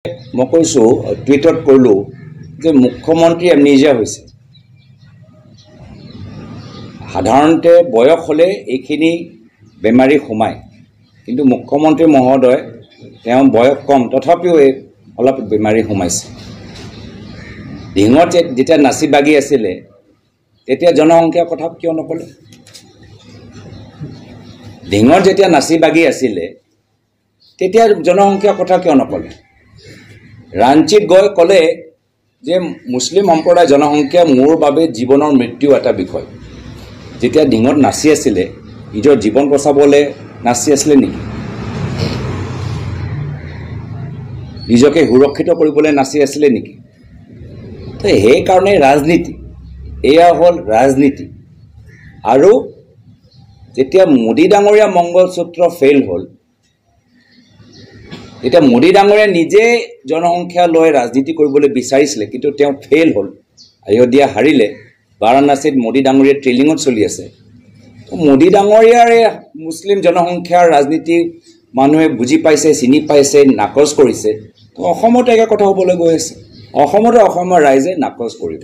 মই কৈছোঁ টুইটত কৰিলোঁ যে মুখ্যমন্ত্ৰী এমনেজিয়া হৈছে। সাধাৰণতে বয়স হ'লে এইখিনি বেমাৰী সোমায়, কিন্তু মুখ্যমন্ত্ৰী মহোদয় তেওঁ বয়স কম তথাপিও অলপ বেমাৰী সোমাইছে। ঢিঙত যেতিয়া নাচি বাগি আছিলে তেতিয়া জনসংখ্যাৰ কথা কিয় নক'লে? ঢিঙত যেতিয়া নাচি বাগি আছিলে তেতিয়া জনসংখ্যাৰ কথা কিয় নক'লে? ৰাঞ্চিত গৈ ক'লে যে মুছলিম সম্প্ৰদায়ৰ জনসংখ্যা মোৰ বাবে জীৱনৰ মৃত্যু এটা বিষয়। যেতিয়া ঢিঙত নাচি আছিলে নিজৰ জীৱন বচাবলৈ নাচি আছিলে নেকি? নিজকে সুৰক্ষিত কৰিবলৈ নাচি আছিলে নেকি? তো সেইকাৰণে ৰাজনীতি, এয়া হ'ল ৰাজনীতি। আৰু যেতিয়া মোদী ডাঙৰীয়া মংগলসূত্ৰ ফেইল হ'ল, এতিয়া মোদী ডাঙৰীয়া নিজে জনসংখ্যা লৈ ৰাজনীতি কৰিবলৈ বিচাৰিছিলে, কিন্তু তেওঁ ফেইল হ'ল, অযোধ্যা হাৰিলে। বাৰাণসীত মোদী ডাঙৰীয়া ট্ৰেইলিঙত চলি আছে। মোদী ডাঙৰীয়াৰ মুছলিম জনসংখ্যাৰ ৰাজনীতি মানুহে বুজি পাইছে, চিনি পাইছে, নাকচ কৰিছে। তো অসমত একে কথা হ'বলৈ গৈ আছে। অসমতে অসমৰ ৰাইজে নাকচ কৰিব।